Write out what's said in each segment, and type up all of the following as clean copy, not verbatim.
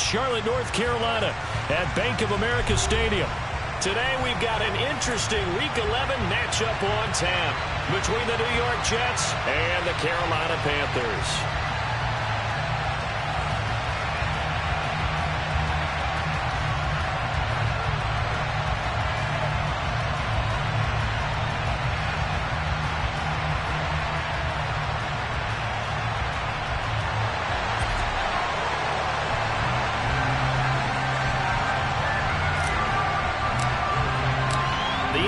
Charlotte, North Carolina at Bank of America Stadium. Today we've got an interesting Week 11 matchup on tap between the New York Jets and the Carolina Panthers.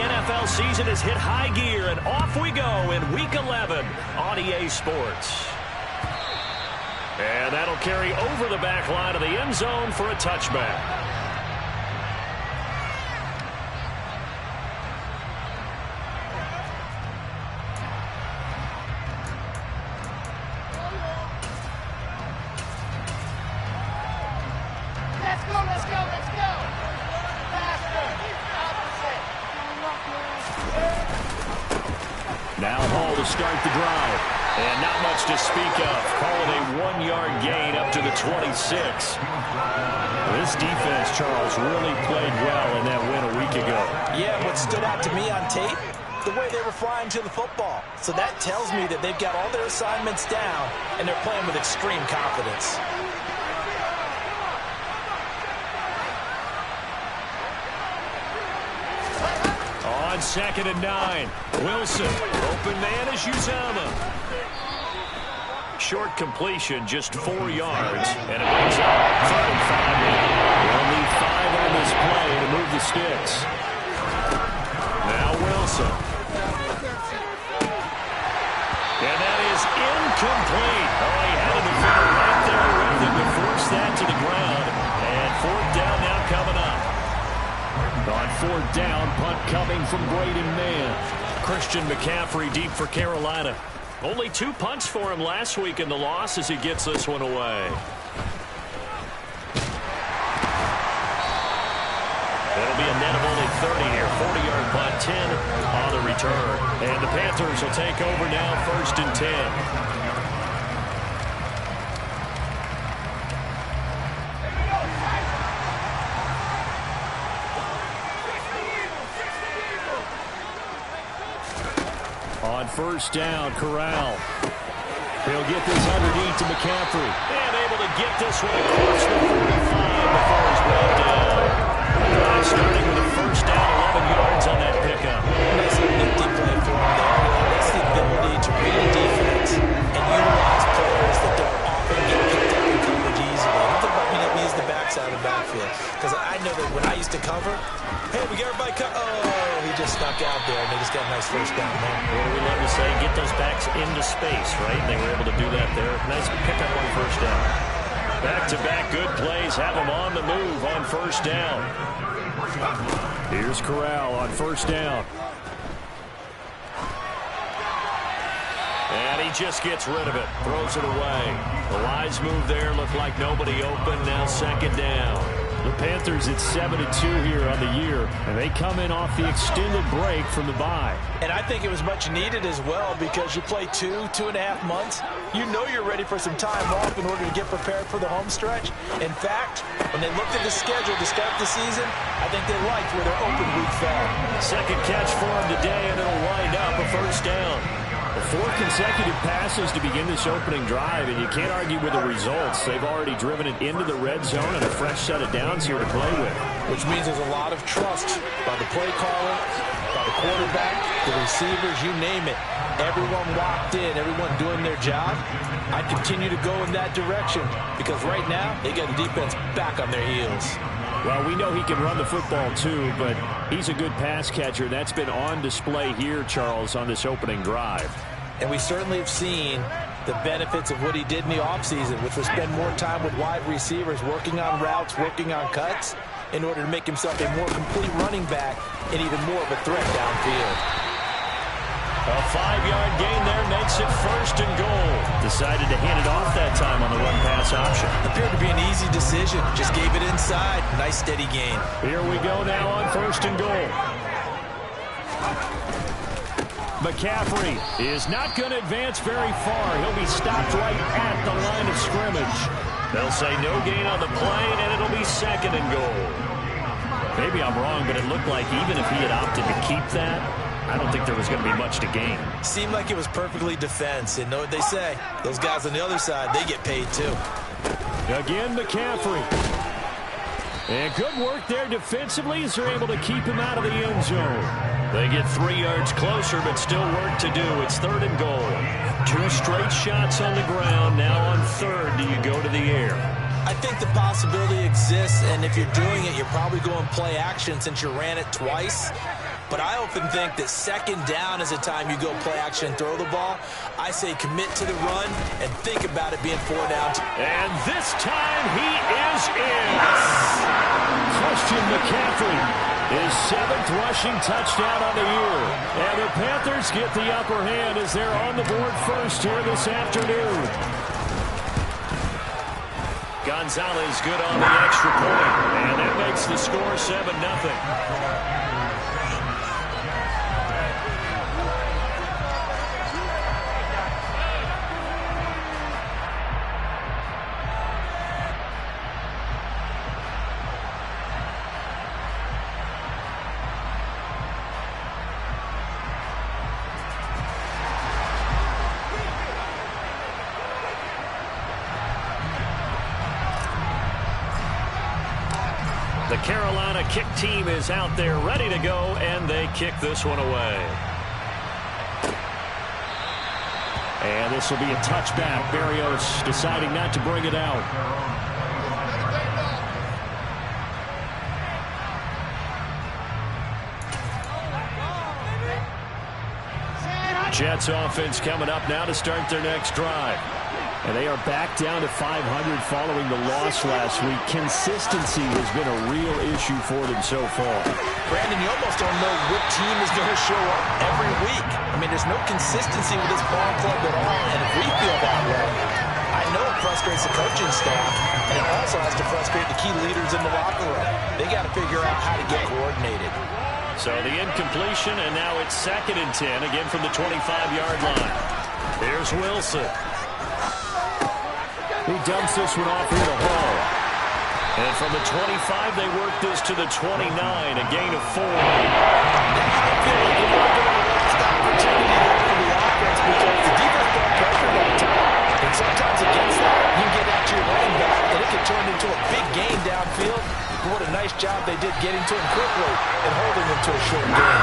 NFL season has hit high gear, and off we go in Week 11 on EA Sports. And that'll carry over the back line of the end zone for a touchback. Now Hall to start the drive. And not much to speak of. Call it a 1-yard gain up to the 26. This defense, Charles, really played well in that win a week ago. Yeah, what stood out to me on tape, the way they were flying to the football. So that tells me that they've got all their assignments down, and they're playing with extreme confidence. On 2nd and 9, Wilson, open man is Uzama. Short completion, just 4 yards, and it brings up 3rd and 5. They'll need 5 on this play to move the sticks. Now Wilson. And that is incomplete. Oh, he had a defender right there with him to force that to the ground. And 4th down now coming up. On 4th down, punt coming from Braden Mann. Christian McCaffrey deep for Carolina. Only 2 punts for him last week in the loss as he gets this one away. It'll be a net of only 30 here. 40-yard punt, 10 on the return. And the Panthers will take over now, 1st and 10. On 1st down, Corral. He'll get this underneath to McCaffrey. And able to get this one across the 45 before he's brought down. Drive starting with a 1st down, 11 yards on that pickup. Nice empty play for him there. That's the ability to read a defense and utilize players that don't often get picked up in coverage easily. I'm talking about being able to use the backside of the backfield. Because I know that when I used to cover, hey, we got everybody cut. Oh, he just snuck out there, and they just got a nice 1st down there. What do we love to say? Get those backs into space, right? They were able to do that there. Nice pickup on 1st down. Back-to-back good plays have them on the move on 1st down. Here's Corral on 1st down. And he just gets rid of it. Throws it away. The wise move there. Looked like nobody open. Now 2nd down. The Panthers at 7-2 here on the year, and they come in off the extended break from the bye. And I think it was much needed as well because you play 2.5 months. You know you're ready for some time off in order to get prepared for the home stretch. In fact, when they looked at the schedule to start the season, I think they liked where their open week fell. 2nd catch for him today, and it'll wind up a 1st down. 4 consecutive passes to begin this opening drive, and you can't argue with the results. They've already driven it into the red zone and a fresh set of downs here to play with. Which means there's a lot of trust by the play caller, by the quarterback, the receivers, you name it. Everyone locked in, everyone doing their job. I continue to go in that direction because right now they got the defense back on their heels. Well, we know he can run the football too, but he's a good pass catcher. That's been on display here, Charles, on this opening drive. And we certainly have seen the benefits of what he did in the offseason, which was spend more time with wide receivers, working on routes, working on cuts, in order to make himself a more complete running back and even more of a threat downfield. A 5-yard gain there makes it 1st and goal. Decided to hand it off that time on the run-pass option. Appeared to be an easy decision. Just gave it inside. Nice steady gain. Here we go now on 1st and goal. McCaffrey is not going to advance very far. He'll be stopped right at the line of scrimmage. They'll say no gain on the play, and it'll be 2nd and goal. Maybe I'm wrong, but it looked like even if he had opted to keep that, I don't think there was going to be much to gain. Seemed like it was perfectly defense. And know what they say? Those guys on the other side, they get paid too. Again, McCaffrey. And good work there defensively as they're able to keep him out of the end zone. They get 3 yards closer, but still work to do. It's 3rd and goal. 2 straight shots on the ground. Now on 3rd, do you go to the air? I think the possibility exists, and if you're doing it, you're probably going play action since you ran it twice. But I often think that 2nd down is the time you go play action and throw the ball. I say commit to the run and think about it being 4 down. And this time he is in. Christian McCaffrey, his 7th rushing touchdown on the year. And the Panthers get the upper hand as they're on the board first here this afternoon. Gonzalez good on the extra point. And that makes the score 7-0. The Carolina kick team is out there ready to go, and they kick this one away. And this will be a touchback. Berrios deciding not to bring it out. Jets offense coming up now to start their next drive. And they are back down to 500 following the loss last week. Consistency has been a real issue for them so far. Brandon, you almost don't know what team is going to show up every week. I mean, there's no consistency with this ball club at all, and if we feel that way, I know it frustrates the coaching staff, and it also has to frustrate the key leaders in the locker room. They got to figure out how to get coordinated. So the incompletion, and now it's 2nd and 10, again from the 25-yard line. Here's Wilson. He dumps this one off here to Hall. And from the 25, they work this to the 29, a gain of 4. I feel like you're not going to waste the opportunity there for the offense because the defense got pressured all the time. And sometimes against that, you get out to your running back, and it can turn into a big gain downfield. But what a nice job they did getting to him quickly and holding him to a short gain.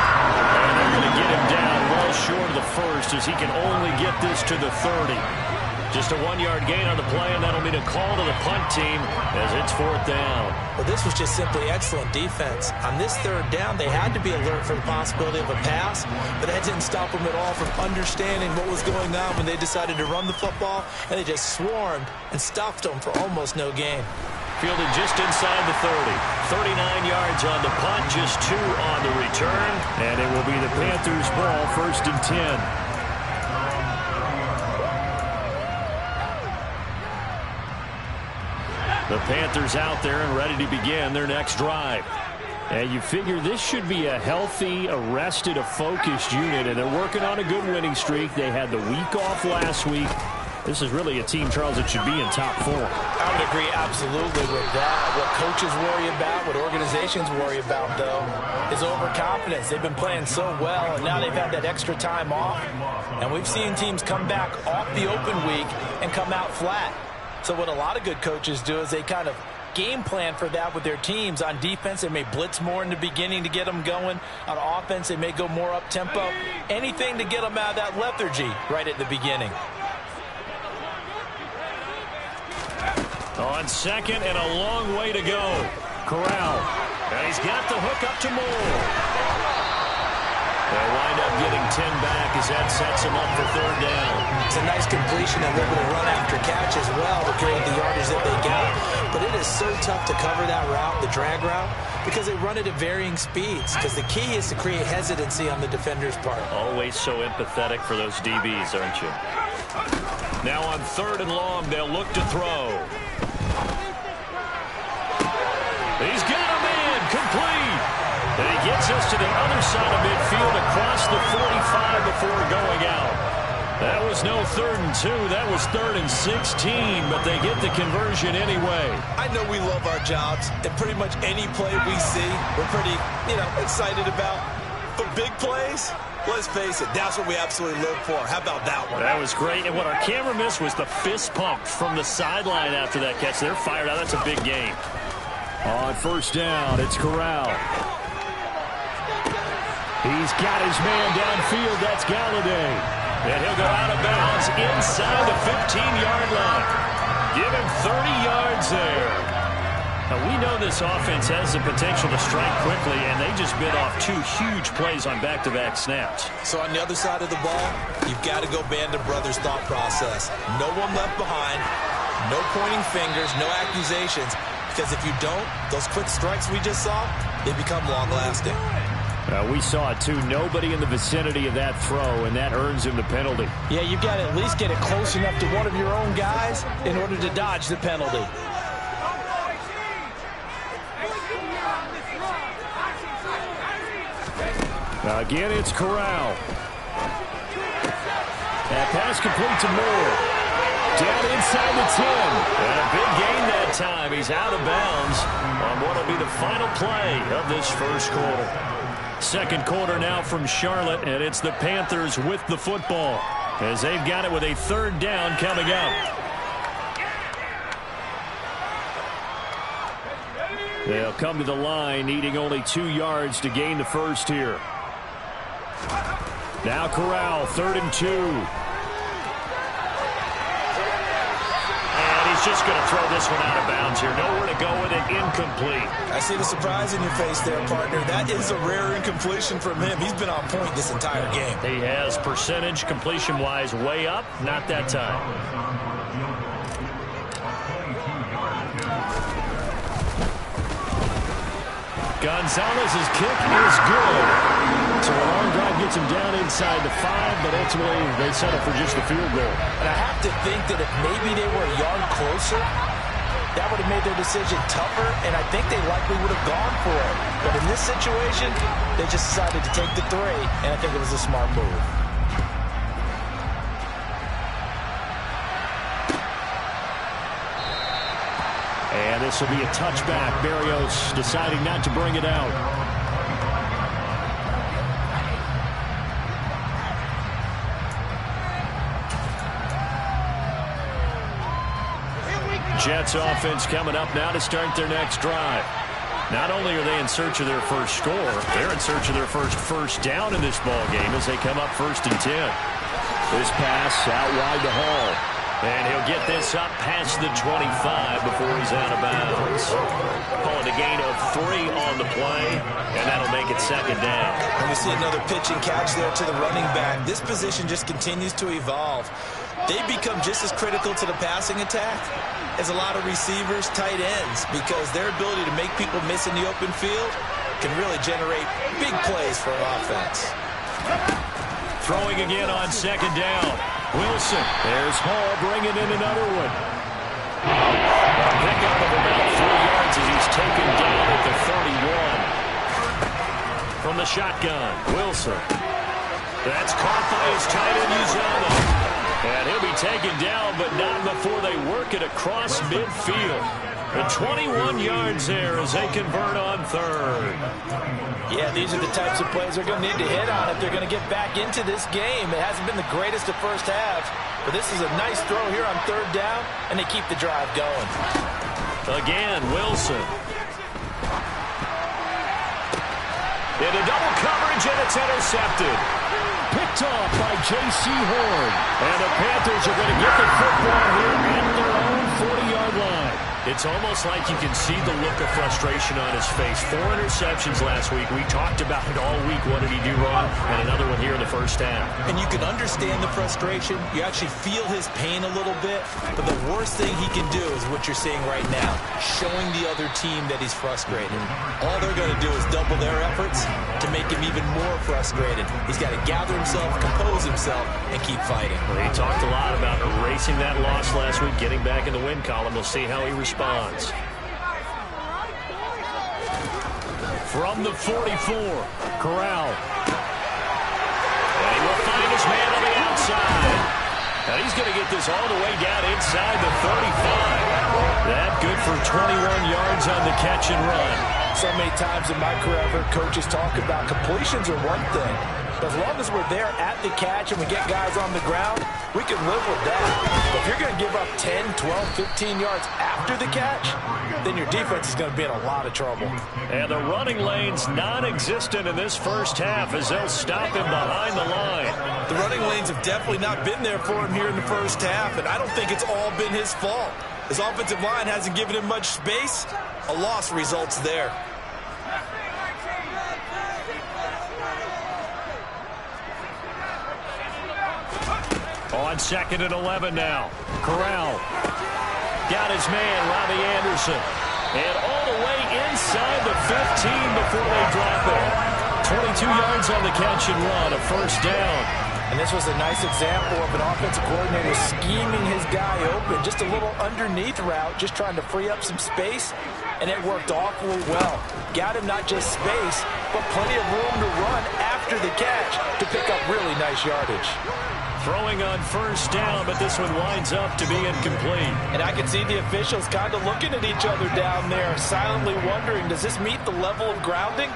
And they're going to get him down well short of the first as he can only get this to the 30. Just a 1-yard gain on the play, and that'll be a call to the punt team as it's 4th down. Well, this was just simply excellent defense. On this 3rd down, they had to be alert for the possibility of a pass, but that didn't stop them at all from understanding what was going on when they decided to run the football, and they just swarmed and stuffed them for almost no gain. Fielded just inside the 30. 39 yards on the punt, just 2 on the return, and it will be the Panthers' ball, 1st and 10. The Panthers out there and ready to begin their next drive. And you figure this should be a healthy, a focused unit, and they're working on a good winning streak. They had the week off last week. This is really a team, Charles, that should be in top 4. I would agree absolutely with that. What coaches worry about, what organizations worry about, though, is overconfidence. They've been playing so well, and now they've had that extra time off. And we've seen teams come back off the open week and come out flat. So what a lot of good coaches do is they kind of game plan for that with their teams. On defense, they may blitz more in the beginning to get them going. On offense, they may go more up-tempo. Anything to get them out of that lethargy right at the beginning. On 2nd and a long way to go. Corral. And he's got the hook up to Moore. They'll wind up getting 10 back as that sets him up for 3rd down. It's a nice completion and a little bit of run after catch as well to create the yardage that they got. But it is so tough to cover that route, the drag route, because they run it at varying speeds. Because the key is to create hesitancy on the defender's part. Always so empathetic for those DBs, aren't you? Now on 3rd and long, they'll look to throw. He's got a man, complete. And he gets us to the other side of midfield across the 45 before going out. That was no 3rd and 2. That was 3rd and 16, but they get the conversion anyway. I know we love our jobs, and pretty much any play we see, we're pretty, excited about. But big plays, let's face it, that's what we absolutely live for. How about that one? That was great, and what our camera missed was the fist pump from the sideline after that catch. They're fired out. That's a big game. On 1st down, it's Corral. He's got his man downfield. That's Galladay. And he'll go out of bounds inside the 15-yard line. Give him 30 yards there. Now, we know this offense has the potential to strike quickly, and they just bit off 2 huge plays on back-to-back snaps. So on the other side of the ball, you've got to go Band of Brothers thought process. No one left behind, no pointing fingers, no accusations. Because if you don't, those quick strikes we just saw, they become long-lasting. We saw it, too. Nobody in the vicinity of that throw, and that earns him the penalty. Yeah, you've got to at least get it close enough to one of your own guys in order to dodge the penalty. Again, it's Corral. That pass complete to Moore. Down inside the 10. And a big gain that time. He's out of bounds on what will be the final play of this first quarter. 2nd quarter now from Charlotte, and it's the Panthers with the football as they've got it with a 3rd down coming up. They'll come to the line, needing only 2 yards to gain the first here. Now Corral, 3rd and 2. Just going to throw this one out of bounds here. Nowhere to go with it. Incomplete. I see the surprise in your face there, partner. That is a rare incompletion from him. He's been on point this entire game. He has percentage completion-wise way up. Not that time. Gonzalez's kick is good. So a long drive gets him down inside the 5, but ultimately they settle for just the field goal. And I have to think that if maybe they were a yard closer, that would have made their decision tougher, and I think they likely would have gone for it. But in this situation, they just decided to take the 3, and I think it was a smart move. And this will be a touchback. Berrios deciding not to bring it out. Jets offense coming up now to start their next drive. Not only are they in search of their first score, they're in search of their first down in this ball game as they come up 1st and 10. This pass out wide to Hall. And he'll get this up past the 25 before he's out of bounds. Calling a gain of 3 on the play, and that'll make it 2nd down. And we see another pitch and catch there to the running back. This position just continues to evolve. They become just as critical to the passing attack as a lot of receivers, tight ends, because their ability to make people miss in the open field can really generate big plays for an offense. Throwing again on 2nd down. Wilson. There's Hall bringing in another one. A pickup of about 3 yards as he's taken down at the 31. From the shotgun, Wilson. That's caught by his tight end, Uzomah. And he'll be taken down, but not before they work it across midfield. The 21 yards there as they convert on 3rd. Yeah, these are the types of plays they're going to need to hit on if they're going to get back into this game. It hasn't been the greatest of first halves, but this is a nice throw here on 3rd down, and they keep the drive going. Again, Wilson. Into double coverage, and it's intercepted. Picked off by J.C. Horn. And the Panthers are going to get the football here at their own 40-yard line. It's almost like you can see the look of frustration on his face. 4 interceptions last week. We talked about it all week. What did he do wrong? And another one here in the first half. And you can understand the frustration. You actually feel his pain a little bit. But the worst thing he can do is what you're seeing right now, showing the other team that he's frustrated. All they're going to do is double their efforts to make him even more frustrated. He's got to gather himself, compose himself, and keep fighting. Well, he talked a lot about erasing that loss last week, getting back in the win column. We'll see how he responds. From the 44, Corral. And he will find his man on the outside. side. And he's going to get this all the way down inside the 35. That good for 21 yards on the catch and run. So many times in my career, I've heard coaches talk about completions are one thing. But as long as we're there at the catch and we get guys on the ground, we can live with that. But if you're going to give up 10, 12, 15 yards after the catch, then your defense is going to be in a lot of trouble. And the running lane's non-existent in this first half as they'll stop him behind the line. The running lanes have definitely not been there for him here in the first half, and I don't think it's all been his fault. His offensive line hasn't given him much space. A loss results there. On 2nd and 11 now. Corral. Got his man, Robbie Anderson. And all the way inside the 15 before they drop it. 22 yards on the catch and run, a first down. And this was a nice example of an offensive coordinator scheming his guy open. Just a little underneath route, just trying to free up some space. And it worked awfully well. Got him not just space, but plenty of room to run after the catch to pick up really nice yardage. Throwing on first down, but this one winds up to be incomplete. And I can see the officials kind of looking at each other down there, silently wondering, does this meet the level of grounding?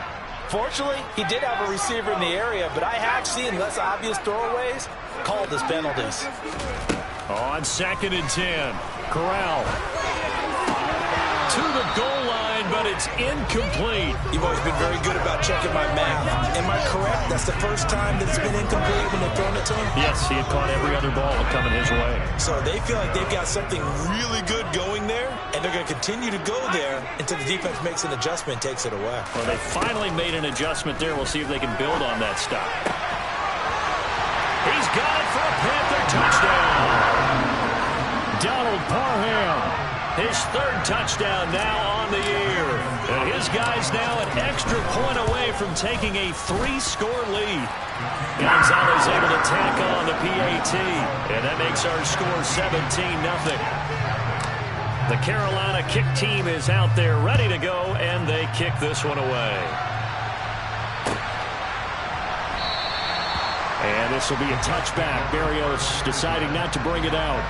Fortunately, he did have a receiver in the area, but I have seen less obvious throwaways called as penalties. On 2nd and 10, Corral. To the goal line, but it's incomplete. You've always been very good about checking my math. Am I correct? That's the first time that it's been incomplete when they've thrown it to him? Yes, he had caught every other ball coming his way. So they feel like they've got something really good going there, and they're going to continue to go there until the defense makes an adjustment and takes it away. Well, they finally made an adjustment there. We'll see if they can build on that stop. He's got it for a Panther touchdown. Donald Parham. His 3rd touchdown now on the year. And his guy's now an extra point away from taking a 3-score lead. Gonzalez able to tack on the PAT. And that makes our score 17-0. The Carolina kick team is out there ready to go, and they kick this one away. And this will be a touchback. Berrios deciding not to bring it out.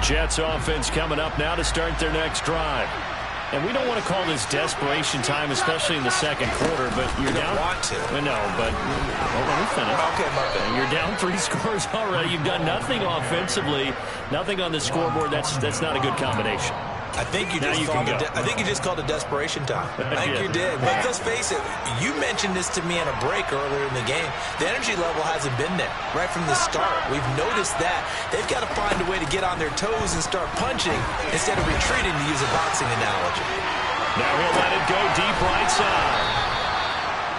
Jets offense coming up now to start their next drive. And we don't want to call this desperation time, especially in the second quarter, but you're down. Want to. No, but hold on, we finish. Okay, my bad. You're down 3 scores already. You've done nothing offensively, nothing on the scoreboard. That's not a good combination. I think you just called it desperation time. I think you did. But let's face it, you mentioned this to me in a break earlier in the game. The energy level hasn't been there right from the start. We've noticed that. They've got to find a way to get on their toes and start punching instead of retreating, to use a boxing analogy. Now he'll let it go deep right side.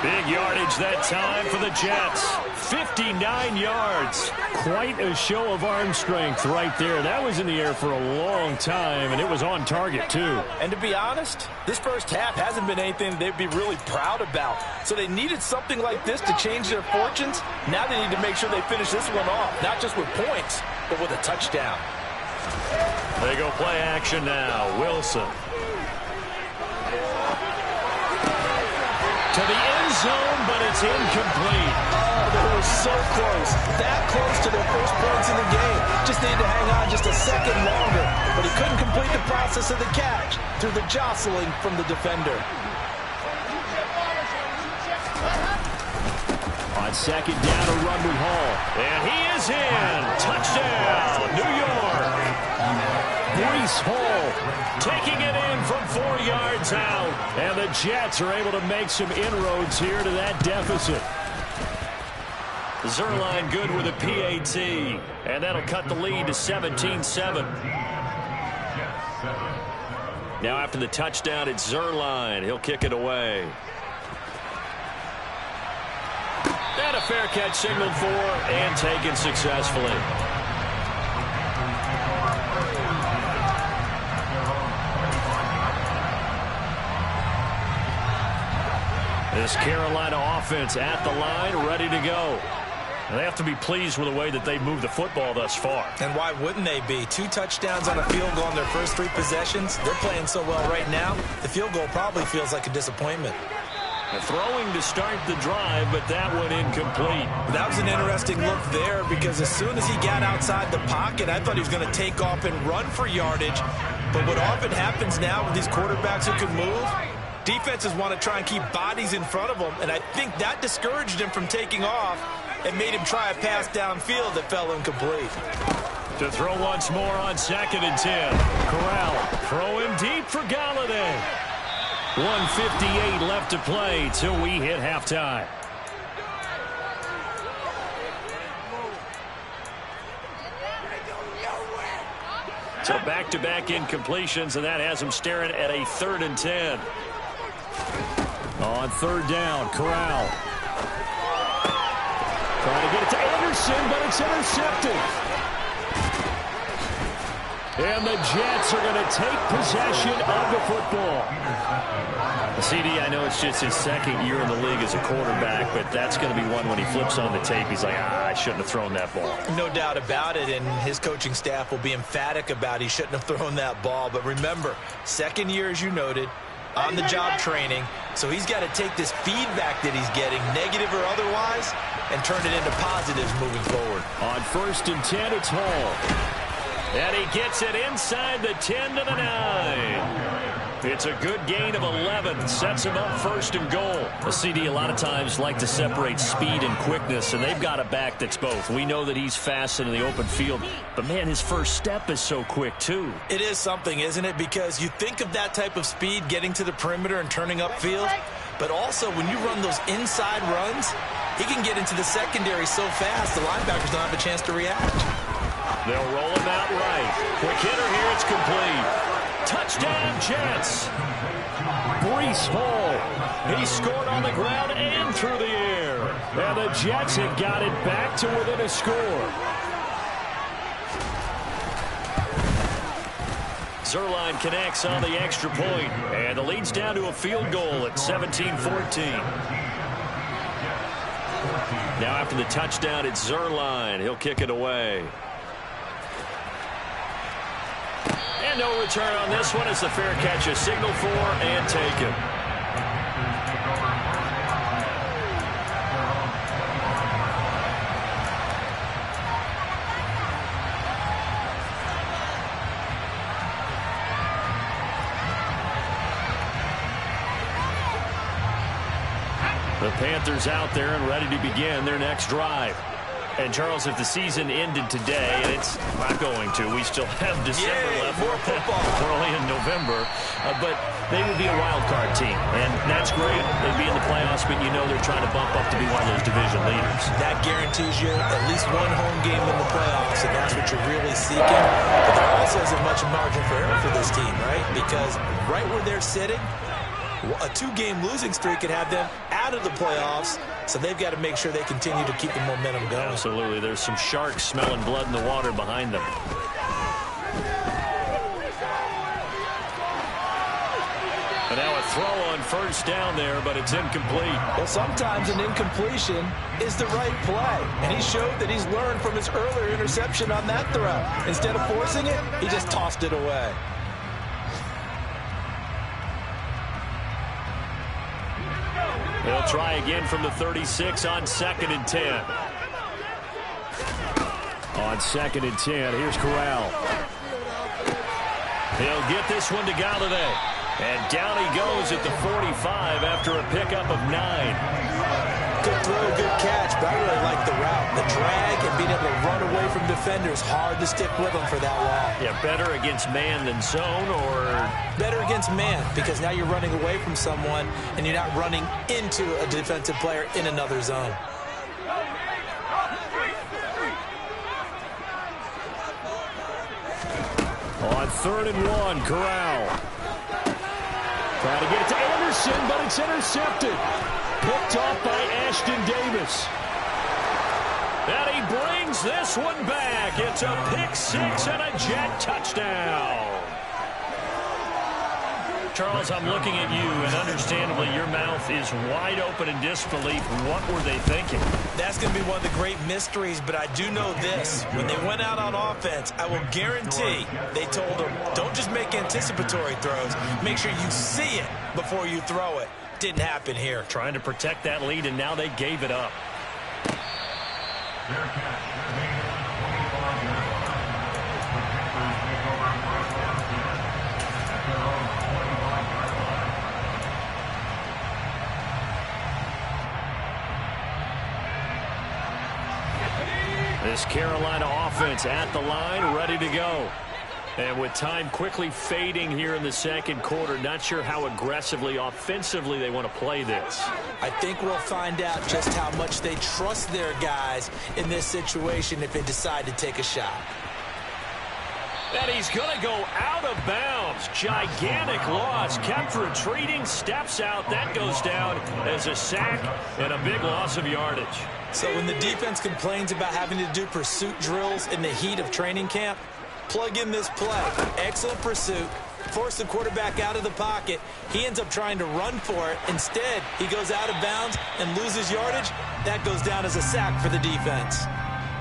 Big yardage that time for the Jets. 59 yards. Quite a show of arm strength right there. That was in the air for a long time, and it was on target, too. And to be honest, this first half hasn't been anything they'd be really proud about. So they needed something like this to change their fortunes. Now they need to make sure they finish this one off, not just with points, but with a touchdown. They go play action now. Wilson. To the end zone, but it's incomplete. Oh, they were so close. That close to their first points in the game. Just needed to hang on just a second longer. But he couldn't complete the process of the catch through the jostling from the defender. On 2nd down, a run with Hall. And he is in. Touchdown, New York. Breece Hall taking it in from 4 yards out. And the Jets are able to make some inroads here to that deficit. Zerline good with a PAT. And that'll cut the lead to 17-7. Now after the touchdown, it's Zerline. He'll kick it away. And a fair catch signaled for and taken successfully. This Carolina offense at the line, ready to go. And they have to be pleased with the way that they've moved the football thus far. And why wouldn't they be? 2 touchdowns on a field goal in their first 3 possessions. They're playing so well right now, the field goal probably feels like a disappointment. Throwing to start the drive, but that one incomplete. That was an interesting look there because as soon as he got outside the pocket, I thought he was going to take off and run for yardage. But what often happens now with these quarterbacks who can move, defenses want to try and keep bodies in front of them, and I think that discouraged him from taking off and made him try a pass downfield that fell incomplete. To throw once more on 2nd and 10. Corral throwing deep for Galladay. 1:58 left to play till we hit halftime. So back-to-back incompletions, and that has him staring at a 3rd and 10. On 3rd down, Corral. Trying to get it to Anderson, but it's intercepted. And the Jets are going to take possession of the football. CD, I know it's just his 2nd year in the league as a quarterback, but that's going to be one when he flips on the tape. He's like, I shouldn't have thrown that ball. No doubt about it, and his coaching staff will be emphatic about he shouldn't have thrown that ball. But remember, 2nd year, as you noted, on-the-job training, so he's got to take this feedback that he's getting, negative or otherwise, and turn it into positives moving forward. On 1st and 10, it's Hall. And he gets it inside the 10 to the 9. It's a good gain of 11. Sets him up 1st and goal. A CD a lot of times like to separate speed and quickness, and they've got a back that's both. We know that he's fast in the open field, but, man, his first step is so quick, too. It is something, isn't it? Because you think of that type of speed getting to the perimeter and turning upfield, but also when you run those inside runs, he can get into the secondary so fast the linebackers don't have a chance to react. They'll roll him out right. Quick hitter here, it's complete. Touchdown, Jets. Breece Hall. He scored on the ground and through the air. And the Jets have got it back to within a score. Zerline connects on the extra point, and the lead's down to a field goal at 17-14. Now after the touchdown, it's Zerline. He'll kick it away. And no return on this one as the fair catch is signaled for and taken. The Panthers out there and ready to begin their next drive. And, Charles, if the season ended today, and it's not going to, we still have December left. More football. We're only in November. But they would be a wild card team. And that's great. They'd be in the playoffs, but you know they're trying to bump up to be one of those division leaders. That guarantees you at least one home game in the playoffs, and that's what you're really seeking. But there also isn't much margin for error for this team, right? Because right where they're sitting, a 2-game losing streak could have them out of the playoffs, so they've got to make sure they continue to keep the momentum going. Absolutely. There's some sharks smelling blood in the water behind them. And now a throw on 1st down there, but it's incomplete. Well, sometimes an incompletion is the right play, and he showed that he's learned from his earlier interception on that throw. Instead of forcing it, he just tossed it away. They'll try again from the 36 on 2nd and 10. On 2nd and 10, here's Corral. He'll get this one to Galladay. And down he goes at the 45 after a pickup of 9. Good throw, good catch, but I really like the route. The drag and being able to run away from defenders, hard to stick with them for that long. Yeah, better against man than zone, or? Better against man, because now you're running away from someone and you're not running into a defensive player in another zone. On 3rd and 1, Corral. Trying to get it to Anderson, but it's intercepted. Picked off by Ashton Davis. And he brings this one back. It's a pick 6 and a Jet touchdown. Charles, I'm looking at you, and understandably your mouth is wide open in disbelief. What were they thinking? That's going to be one of the great mysteries, but I do know this. When they went out on offense, I will guarantee they told them, don't just make anticipatory throws. Make sure you see it before you throw it. Didn't happen here. Trying to protect that lead, and now they gave it up. This Carolina offense at the line, ready to go. And with time quickly fading here in the second quarter, not sure how aggressively, offensively they want to play this. I think we'll find out just how much they trust their guys in this situation if they decide to take a shot. And he's going to go out of bounds. Gigantic loss. Kept retreating, steps out. That goes down as a sack and a big loss of yardage. So when the defense complains about having to do pursuit drills in the heat of training camp, plug in this play. Excellent pursuit. Force the quarterback out of the pocket. He ends up trying to run for it. Instead, he goes out of bounds and loses yardage. That goes down as a sack for the defense.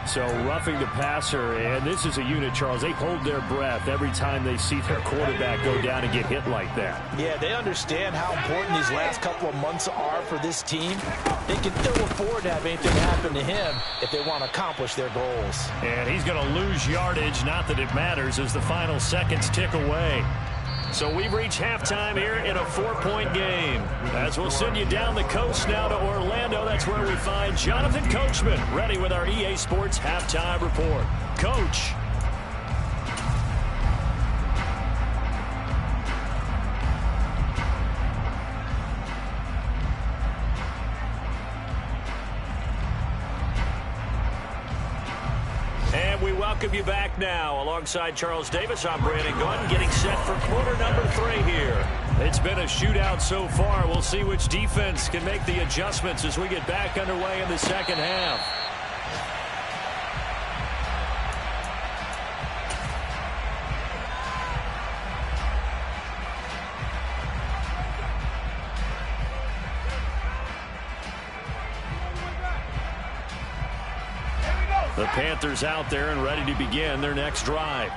So roughing the passer, and this is a unit, Charles. They hold their breath every time they see their quarterback go down and get hit like that. Yeah, they understand how important these last couple of months are for this team. They can ill afford to have anything happen to him if they want to accomplish their goals. And he's going to lose yardage, not that it matters, as the final seconds tick away. So we've reached halftime here in a 4-point game. As we'll send you down the coast now to Orlando, that's where we find Jonathan Coachman, ready with our EA Sports Halftime Report. Coach. We welcome you back now. Alongside Charles Davis, I'm Brandon Gordon, getting set for quarter number 3 here. It's been a shootout so far. We'll see which defense can make the adjustments as we get back underway in the second half. The Panthers out there and ready to begin their next drive.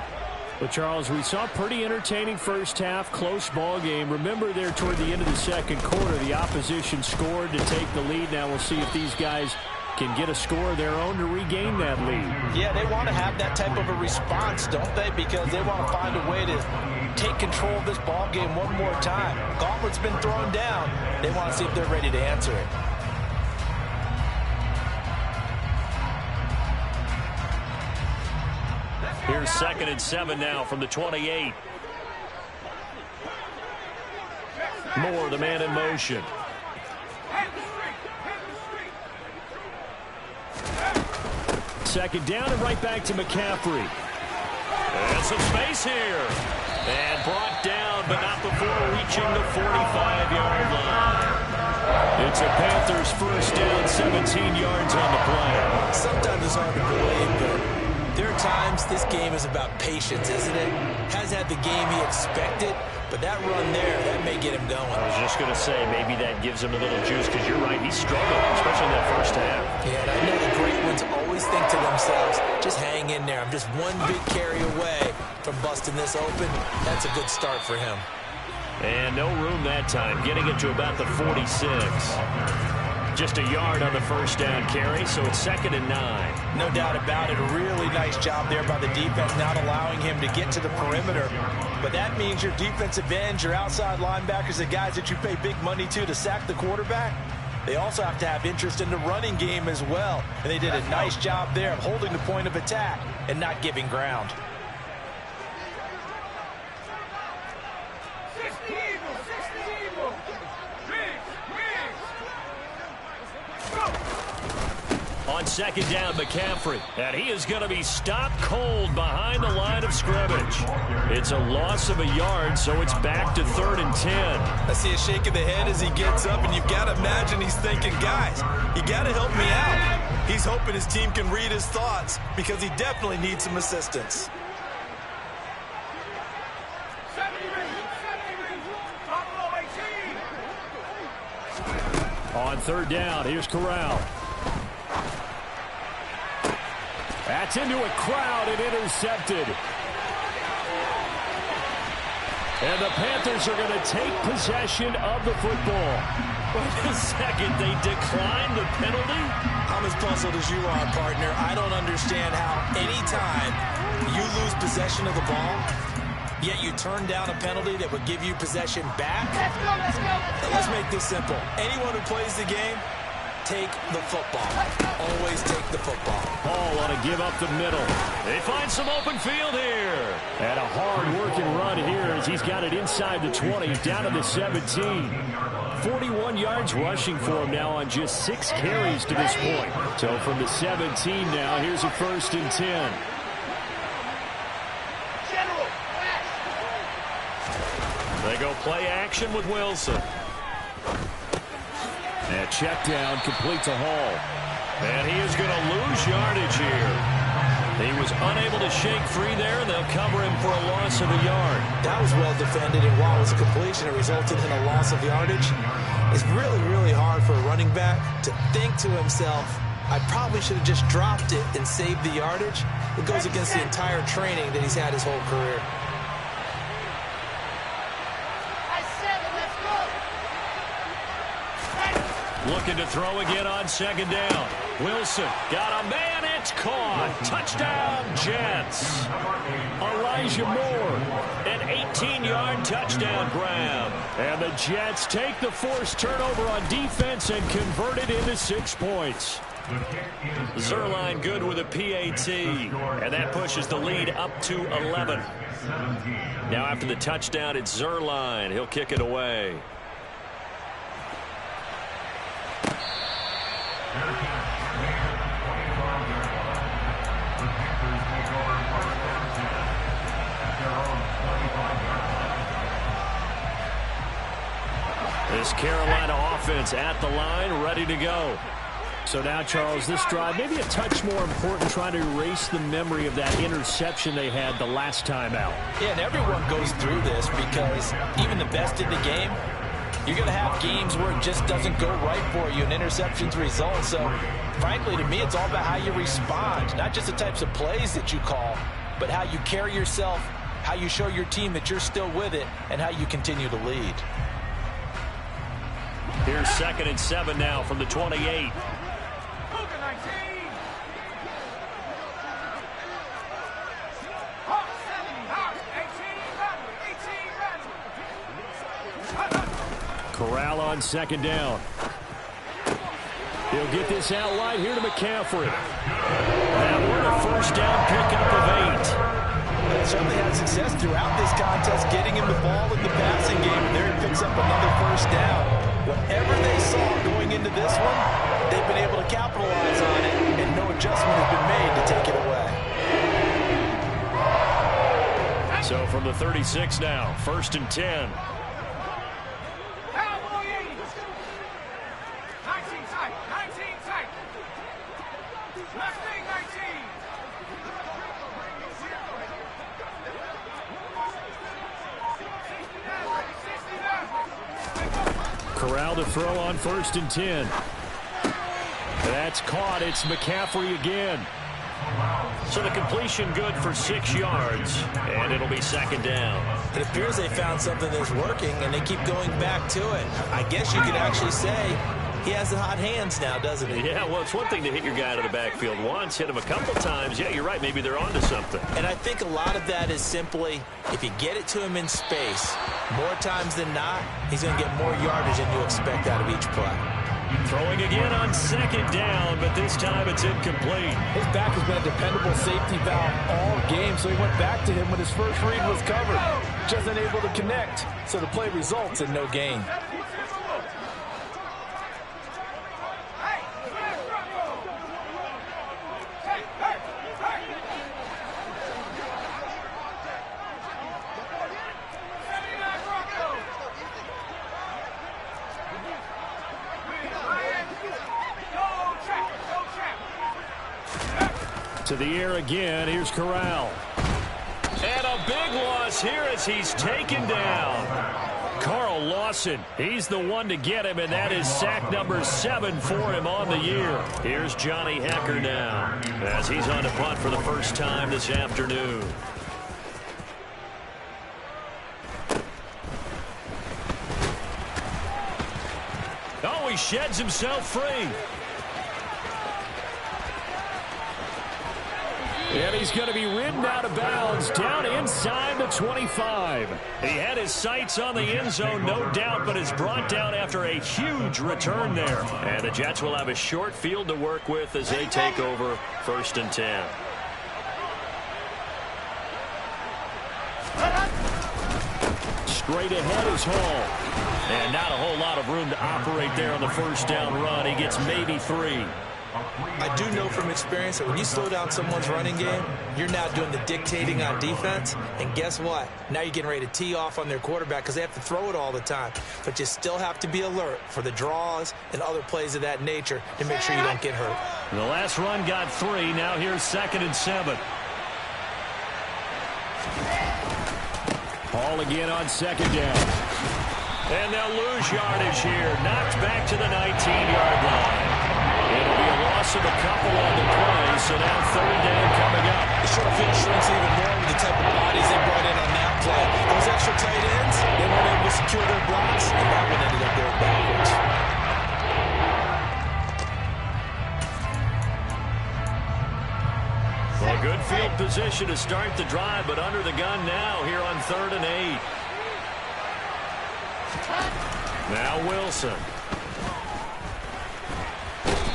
Well, Charles, we saw a pretty entertaining first half, close ball game. Remember there toward the end of the second quarter, the opposition scored to take the lead. Now we'll see if these guys can get a score of their own to regain that lead. Yeah, they want to have that type of a response, don't they? Because they want to find a way to take control of this ball game one more time. Gauntlet's been thrown down. They want to see if they're ready to answer it. Here's 2nd and 7 now from the 28. Moore, the man in motion. Second down and right back to McCaffrey. And some space here. And brought down, but not before reaching the 45-yard line. It's a Panthers first down, 17 yards on the play. Sometimes it's hard to believe, but there are times this game is about patience, isn't it? Has had the game he expected, but that run there, that may get him going. I was just going to say, maybe that gives him a little juice, because you're right, he struggled, especially in that first half. Yeah, and I know the great ones always think to themselves, just hang in there. I'm just one big carry away from busting this open. That's a good start for him. And no room that time, getting it to about the 46. Just a yard on the first down carry, so it's 2nd and 9. No doubt about it. A really nice job there by the defense, not allowing him to get to the perimeter. But that means your defensive ends, your outside linebackers, the guys that you pay big money to sack the quarterback, they also have to have interest in the running game as well. And they did a nice job there of holding the point of attack and not giving ground. On 2nd down, McCaffrey. And he is going to be stopped cold behind the line of scrimmage. It's a loss of a yard, so it's back to 3rd and 10. I see a shake of the head as he gets up, and you've got to imagine he's thinking, guys, you got to help me out. He's hoping his team can read his thoughts because he definitely needs some assistance. third down. Here's Corral. That's into a crowd and intercepted. And the Panthers are going to take possession of the football. Wait a second, they declined the penalty? I'm as puzzled as you are, partner. I don't understand how any time you lose possession of the ball, yet you turn down a penalty that would give you possession back. Let's go. Let's make this simple. Anyone who plays the game, take the football. Always take the football. Ball on a give up the middle. They find some open field here. And a hard-working run here as he's got it inside the 20, down to the 17. 41 yards rushing for him now on just 6 carries to this point. So from the 17 now, here's a 1st and 10. They go play action with Wilson. And check down, complete to Hall. And he is going to lose yardage here. He was unable to shake free there, and they'll cover him for a loss of a yard. That was well defended, and while it was a completion, it resulted in a loss of yardage. It's really, really hard for a running back to think to himself, I probably should have just dropped it and saved the yardage. It goes against the entire training that he's had his whole career. Looking to throw again on 2nd down. Wilson got a man. It's caught. Touchdown, Jets. Elijah Moore, an 18-yard touchdown grab. And the Jets take the forced turnover on defense and convert it into 6 points. Zerline good with a PAT. And that pushes the lead up to 11. Now after the touchdown, it's Zerline. He'll kick it away. This Carolina offense at the line, ready to go. So now, Charles, this drive maybe a touch more important, trying to erase the memory of that interception they had the last time out. Yeah, and everyone goes through this because even the best in the game, you're going to have games where it just doesn't go right for you and interceptions result. So, frankly, to me, it's all about how you respond, not just the types of plays that you call, but how you carry yourself, how you show your team that you're still with it, and how you continue to lead. Here's 2nd and 7 now from the 28. Corral on 2nd down. He'll get this out wide here to McCaffrey. That one a 1st down pickup of 8. They certainly had success throughout this contest, getting him the ball in the passing game. And there he picks up another 1st down. Whatever they saw going into this one, they've been able to capitalize on it, and no adjustment has been made to take it away. So from the 36 now, 1st and 10. Corral to throw on 1st and 10. That's caught. It's McCaffrey again. So the completion good for 6 yards, and it'll be 2nd down. It appears they found something that's working, and they keep going back to it. I guess you could actually say he has the hot hands now, doesn't he? Yeah, well, it's one thing to hit your guy out of the backfield once, hit him a couple times. Yeah, you're right. Maybe they're onto something. And I think a lot of that is simply if you get it to him in space, more times than not, he's going to get more yardage than you expect out of each play. Throwing again on 2nd down, but this time it's incomplete. His back has been a dependable safety valve all game, so he went back to him when his first read was covered. Just unable to connect, so the play results in no gain. To the air again. Here's Corral. And a big loss here as he's taken down. Carl Lawson, he's the one to get him, and that is sack number 7 for him on the year. Here's Johnny Hecker now, as he's on the punt for the first time this afternoon. Oh, he sheds himself free. And he's going to be ridden out of bounds down inside the 25. He had his sights on the end zone, no doubt, but is brought down after a huge return there. And the Jets will have a short field to work with as they take over 1st and 10. Straight ahead is Hall. And not a whole lot of room to operate there on the first down run. He gets maybe 3. I do know from experience that when you slow down someone's running game, you're now doing the dictating on defense. And guess what? Now you're getting ready to tee off on their quarterback because they have to throw it all the time. But you still have to be alert for the draws and other plays of that nature to make sure you don't get hurt. The last run got 3. Now here's 2nd and 7. Hall again on 2nd down. And they'll lose yardage here. Knocked back to the 19-yard line. It'll be a loss of a couple on the play, so now 3rd down coming up. The short field shrinks even more with the type of bodies they brought in on that play. Those extra tight ends, they weren't able to secure their blocks, and that one ended up going backwards. Well, good field position to start the drive, but under the gun now here on 3rd and 8. Now Wilson.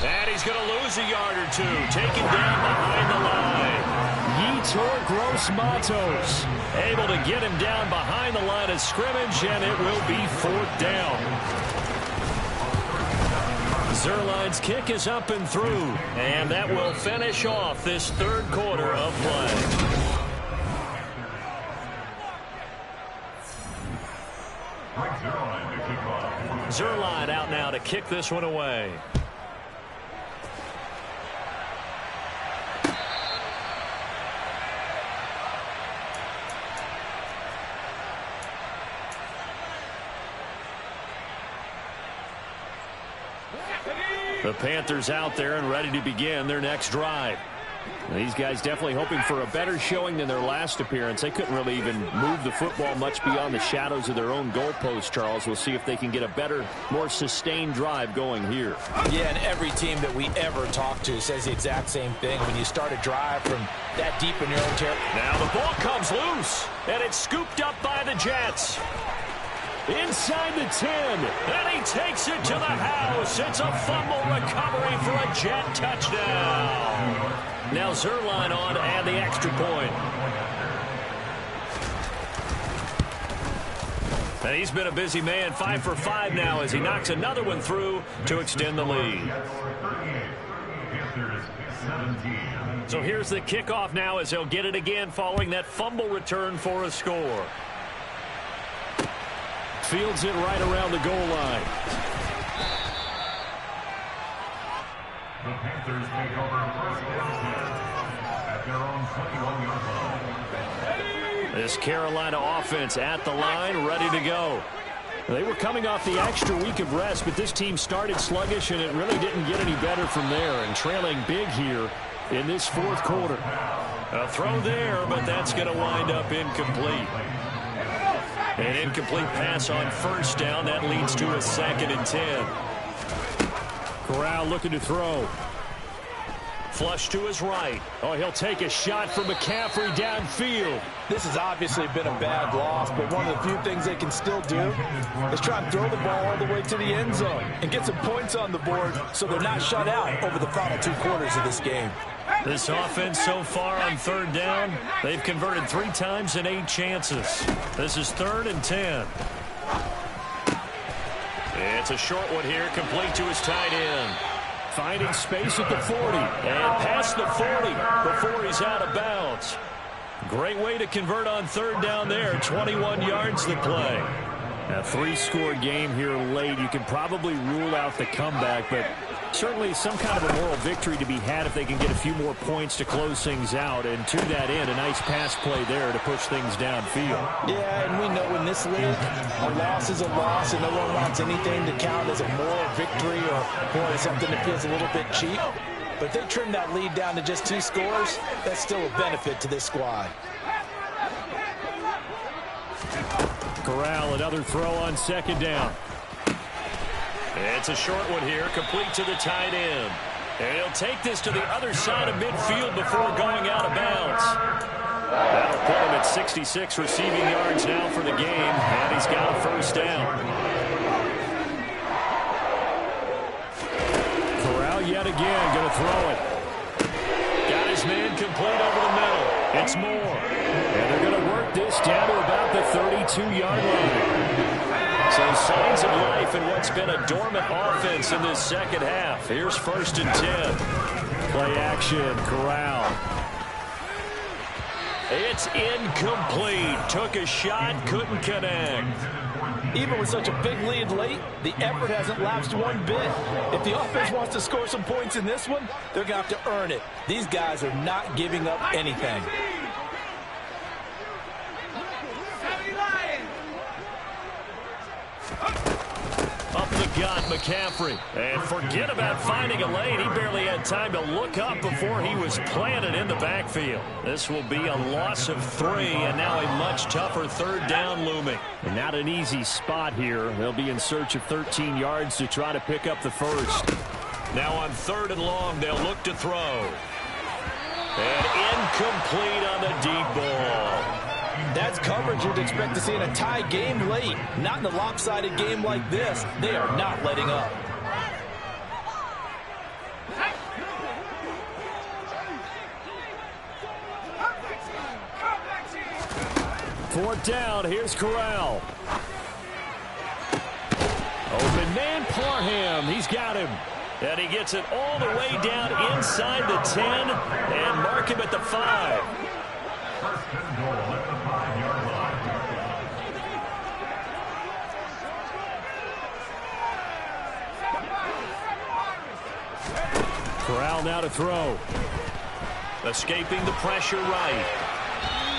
And he's going to lose a yard or 2. Taken down behind the line. Yetur Gross-Matos able to get him down behind the line of scrimmage, and it will be 4th down. Zerline's kick is up and through, and that will finish off this 3rd quarter of play. Zerline out now to kick this one away. The Panthers out there and ready to begin their next drive. These guys definitely hoping for a better showing than their last appearance. They couldn't really even move the football much beyond the shadows of their own goalpost, Charles. We'll see if they can get a better, more sustained drive going here. Yeah, and every team that we ever talk to says the exact same thing. When you start a drive from that deep in your own territory. Now the ball comes loose, and it's scooped up by the Jets. Inside the 10, and he takes it to the house. It's a fumble recovery for a Jet touchdown. Now Zerline on to add the extra point. And he's been a busy man, 5 for 5 now as he knocks another one through to extend the lead. So here's the kickoff now as he'll get it again following that fumble return for a score. Fields it right around the goal line. The Panthers take over first at their own 21-yard line. This Carolina offense at the line, ready to go. They were coming off the extra week of rest, but this team started sluggish, and it really didn't get any better from there, and trailing big here in this 4th quarter. A throw there, but that's going to wind up incomplete. An incomplete pass on 1st down. That leads to a 2nd and 10. Corral looking to throw. Flush to his right. Oh, he'll take a shot from McCaffrey downfield. This has obviously been a bad loss, but one of the few things they can still do is try and throw the ball all the way to the end zone and get some points on the board so they're not shut out over the final 2 quarters of this game. This offense so far on 3rd down, they've converted 3 times in 8 chances. This is 3rd and 10. It's a short one here, complete to his tight end. Finding space at the 40 and past the 40 before he's out of bounds. Great way to convert on 3rd down there. 21 yards to play. A 3-score game here late. You can probably rule out the comeback, but Certainly some kind of a moral victory to be had if they can get a few more points to close things out. And to that end, a nice pass play there to push things downfield. Yeah, and we know in this league, a loss is a loss, and no one wants anything to count as a moral victory or something that feels a little bit cheap. But if they trim that lead down to just 2 scores, that's still a benefit to this squad. Corral, another throw on 2nd down. It's a short one here, complete to the tight end. And he'll take this to the other side of midfield before going out of bounds. That'll put him at 66 receiving yards now for the game, and he's got a 1st down. Corral yet again, going to throw it. Got his man complete over the middle. It's Moore. And they're going to work this down to about the 32-yard line. So signs of life in what's been a dormant offense in this 2nd half. Here's 1st and 10. Play action, Corral. It's incomplete. Took a shot, couldn't connect. Even with such a big lead late, the effort hasn't lapsed one bit. If the offense wants to score some points in this one, they're going to have to earn it. These guys are not giving up anything. Up the gut, McCaffrey. And forget about finding a lane. He barely had time to look up before he was planted in the backfield. This will be a loss of 3, and now a much tougher 3rd down looming. And not an easy spot here. They'll be in search of 13 yards to try to pick up the 1st. Now on 3rd and long, they'll look to throw. And incomplete on the deep ball. That's coverage you'd expect to see in a tie game late. Not in a lopsided game like this. They are not letting up. Fourth down, here's Corral. Open man, Parham. He's got him. And he gets it all the way down inside the 10 and mark him at the 5. First and goal at the 5-yard line. Corral now to throw. Escaping the pressure right.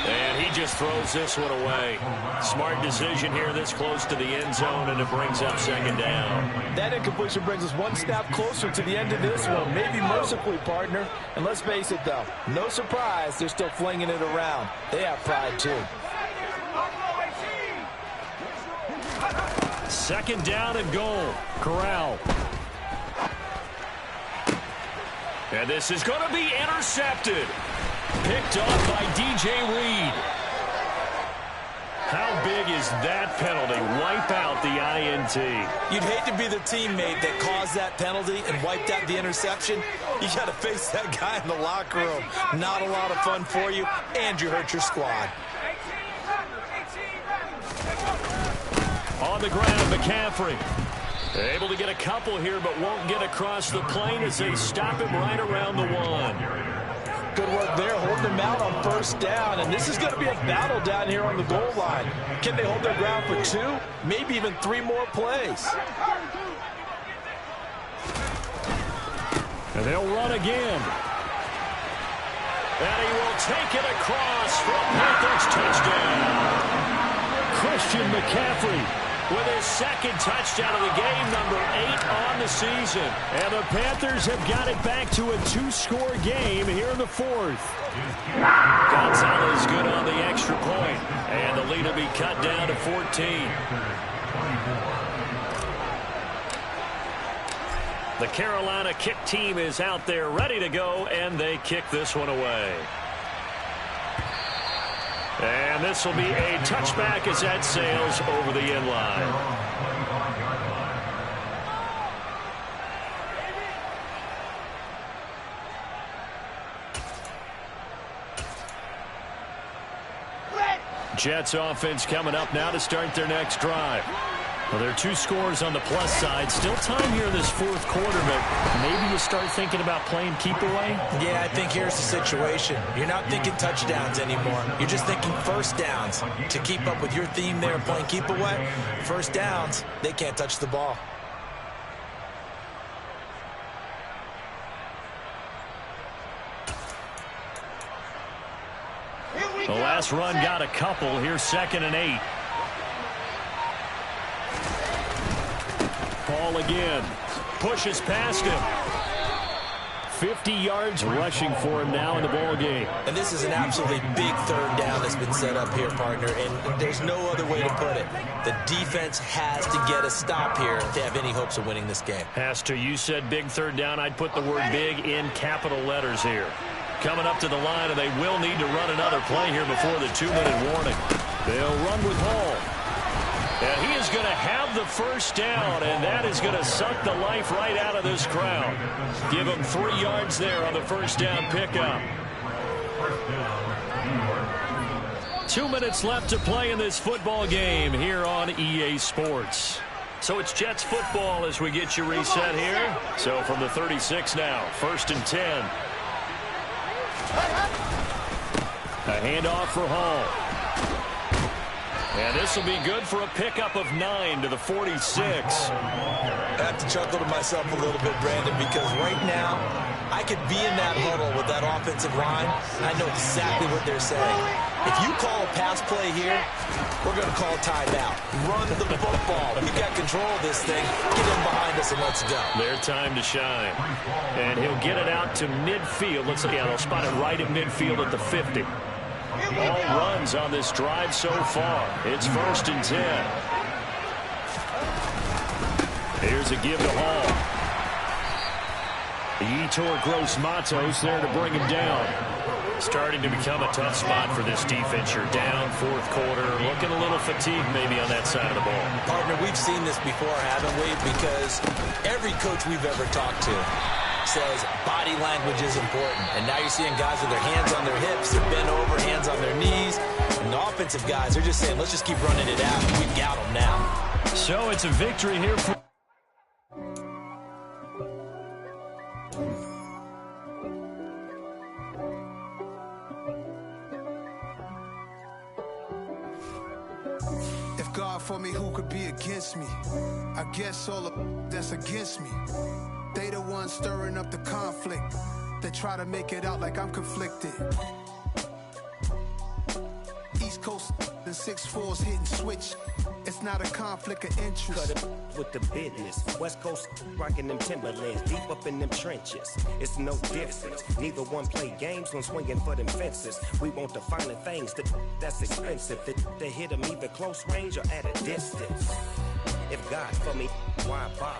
And he just throws this one away. Smart decision here this close to the end zone, and it brings up 2nd down. That incompletion brings us one step closer to the end of this one. Maybe mercifully, partner. And let's face it, though, no surprise they're still flinging it around. They have pride, too. 2nd down and goal. Corral. And this is going to be intercepted. Picked off by DJ Reed. How big is that penalty? Wipe out the INT. You'd hate to be the teammate that caused that penalty and wiped out the interception. You got to face that guy in the locker room. Not a lot of fun for you, and you hurt your squad. On the ground, McCaffrey. Able to get a couple here, but won't get across the plane as they stop him right around the 1. Good work there, holding them out on 1st down. And this is going to be a battle down here on the goal line. Can they hold their ground for 2, maybe even 3 more plays? And they'll run again. And he will take it across for a Panthers touchdown. Christian McCaffrey with his 2nd touchdown of the game, number 8 on the season. And the Panthers have got it back to a 2-score game here in the 4th. Gonzalez good on the extra point. And the lead will be cut down to 14. The Carolina kick team is out there ready to go, and they kick this one away. And this will be a touchback as that sails over the end line. Jets offense coming up now to start their next drive. Well, there are 2 scores on the plus side. Still time here in this 4th quarter, but maybe you start thinking about playing keep away? Yeah, I think here's the situation. You're not thinking touchdowns anymore. You're just thinking 1st downs. To keep up with your theme there, playing keep away, 1st downs, they can't touch the ball. The last run got a couple. Here's 2nd and 8. Ball again. Pushes past him. 50 yards rushing for him now in the ball game. And this is an absolutely big 3rd down that's been set up here, partner, and there's no other way to put it. The defense has to get a stop here to have any hopes of winning this game. Pastor, you said big 3rd down. I'd put the word big in capital letters here. Coming up to the line, and they will need to run another play here before the 2-minute warning. They'll run with Hall. And he is going to have the 1st down, and that is going to suck the life right out of this crowd. Give him 3 yards there on the 1st down pickup. 2 minutes left to play in this football game here on EA Sports. So it's Jets football as we get you reset here. So from the 36 now, 1st and 10. A handoff for Hall. And this will be good for a pickup of 9 to the 46. I have to chuckle to myself a little bit, Brandon, because right now I could be in that huddle with that offensive line. I know exactly what they're saying. If you call a pass play here, we're going to call timeout. Run the football. We've got control of this thing. Get in behind us and let's go. Their time to shine. And he'll get it out to midfield. Let's see, they'll spot it right at midfield at the 50. All runs on this drive so far. It's 1st and 10. Here's a give to Hall. Yetur Gross-Matos there to bring him down. Starting to become a tough spot for this defense. You're down 4th quarter. Looking a little fatigued maybe on that side of the ball. Partner, we've seen this before, haven't we? Because every coach we've ever talked to says body language is important. And now you're seeing guys with their hands on their hips, they're bent over, hands on their knees. And the offensive guys, they're just saying, let's just keep running it out. We've got them now. So it's a victory here for... If God for me, who could be against me? I guess all of that's against me. They the ones stirring up the conflict. They try to make it out like I'm conflicted. East Coast and 6'4s hitting switch. It's not a conflict of interest. Cut it with the business. West Coast rocking them Timberlands, deep up in them trenches. It's no difference. Neither one play games when swinging for them fences. We want the finer things that's expensive. They hit them either close range or at a distance. If God for me, why bother?